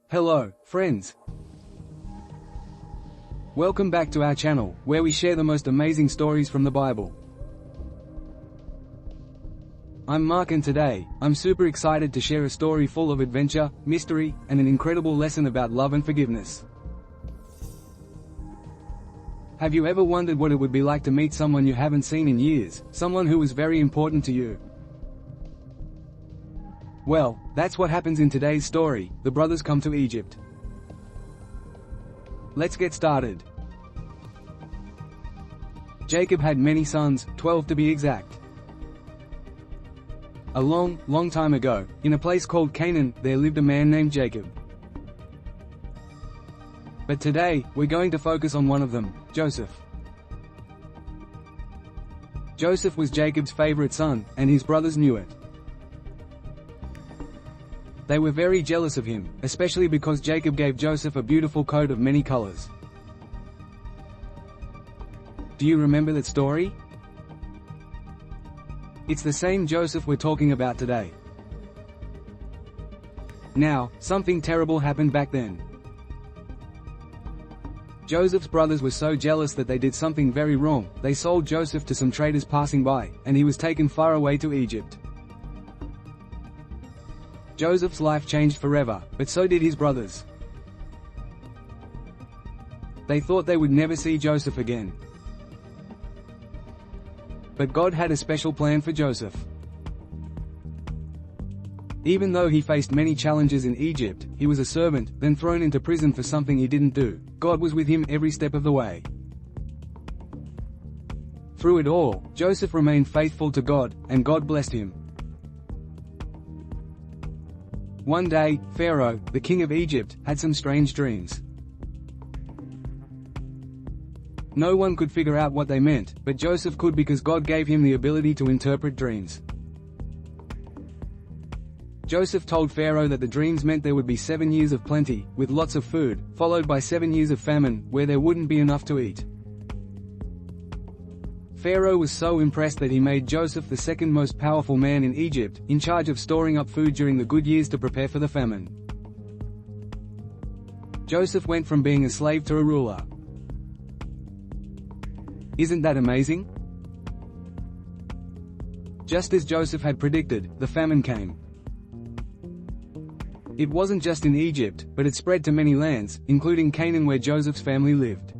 Hello, friends. Welcome back to our channel, where we share the most amazing stories from the Bible. I'm Mark, and today, I'm super excited to share a story full of adventure, mystery, and an incredible lesson about love and forgiveness. Have you ever wondered what it would be like to meet someone you haven't seen in years, someone who was very important to you? Well, that's what happens in today's story. The brothers come to Egypt. Let's get started. Jacob had many sons, 12 to be exact. A long time ago, in a place called Canaan, there lived a man named Jacob. But today, we're going to focus on one of them, Joseph. Joseph was Jacob's favorite son, and his brothers knew it. They were very jealous of him, especially because Jacob gave Joseph a beautiful coat of many colors. Do you remember that story? It's the same Joseph we're talking about today. Now, something terrible happened back then. Joseph's brothers were so jealous that they did something very wrong. They sold Joseph to some traders passing by, and he was taken far away to Egypt. Joseph's life changed forever, but so did his brothers. They thought they would never see Joseph again. But God had a special plan for Joseph. Even though he faced many challenges in Egypt, he was a servant, then thrown into prison for something he didn't do. God was with him every step of the way. Through it all, Joseph remained faithful to God, and God blessed him. One day, Pharaoh, the king of Egypt, had some strange dreams. No one could figure out what they meant, but Joseph could because God gave him the ability to interpret dreams. Joseph told Pharaoh that the dreams meant there would be 7 years of plenty, with lots of food, followed by 7 years of famine, where there wouldn't be enough to eat. Pharaoh was so impressed that he made Joseph the second most powerful man in Egypt, in charge of storing up food during the good years to prepare for the famine. Joseph went from being a slave to a ruler. Isn't that amazing? Just as Joseph had predicted, the famine came. It wasn't just in Egypt, but it spread to many lands, including Canaan, where Joseph's family lived.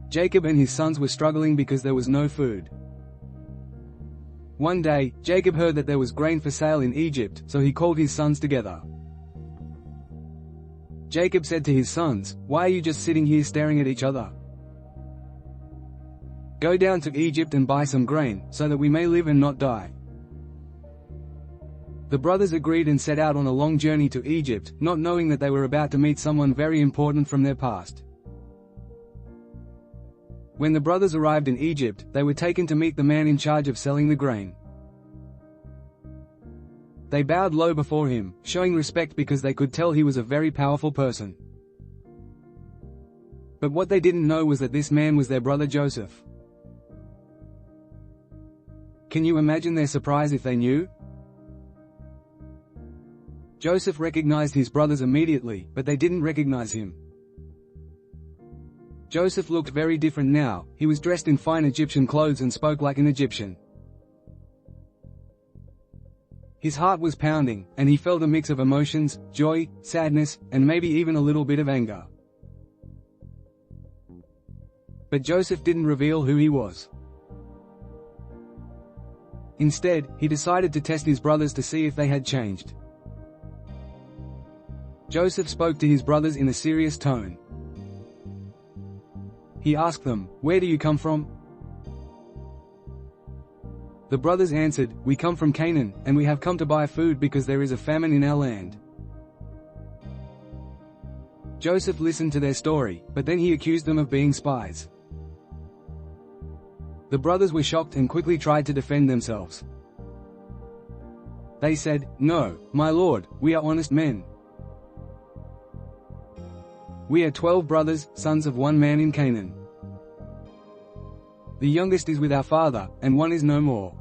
Jacob and his sons were struggling because there was no food. One day, Jacob heard that there was grain for sale in Egypt, so he called his sons together. Jacob said to his sons, "Why are you just sitting here staring at each other? Go down to Egypt and buy some grain, so that we may live and not die." The brothers agreed and set out on a long journey to Egypt, not knowing that they were about to meet someone very important from their past. When the brothers arrived in Egypt, they were taken to meet the man in charge of selling the grain. They bowed low before him, showing respect because they could tell he was a very powerful person. But what they didn't know was that this man was their brother Joseph. Can you imagine their surprise if they knew? Joseph recognized his brothers immediately, but they didn't recognize him. Joseph looked very different now. He was dressed in fine Egyptian clothes and spoke like an Egyptian. His heart was pounding, and he felt a mix of emotions, joy, sadness, and maybe even a little bit of anger. But Joseph didn't reveal who he was. Instead, he decided to test his brothers to see if they had changed. Joseph spoke to his brothers in a serious tone. He asked them, "Where do you come from?" The brothers answered, "We come from Canaan, and we have come to buy food because there is a famine in our land." Joseph listened to their story, but then he accused them of being spies. The brothers were shocked and quickly tried to defend themselves. They said, "No, my lord, we are honest men. We are 12 brothers, sons of one man in Canaan. The youngest is with our father, and one is no more."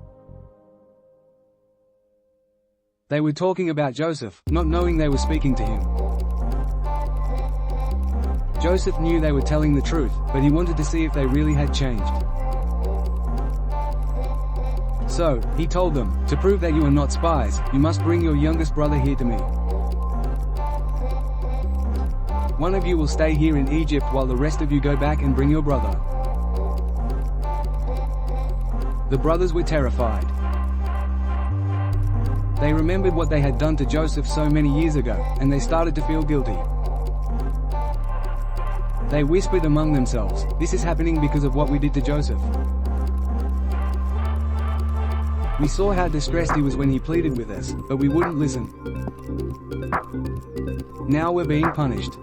They were talking about Joseph, not knowing they were speaking to him. Joseph knew they were telling the truth, but he wanted to see if they really had changed. So, he told them, "To prove that you are not spies, you must bring your youngest brother here to me. One of you will stay here in Egypt while the rest of you go back and bring your brother." The brothers were terrified. They remembered what they had done to Joseph so many years ago, and they started to feel guilty. They whispered among themselves, "This is happening because of what we did to Joseph. We saw how distressed he was when he pleaded with us, but we wouldn't listen. Now we're being punished."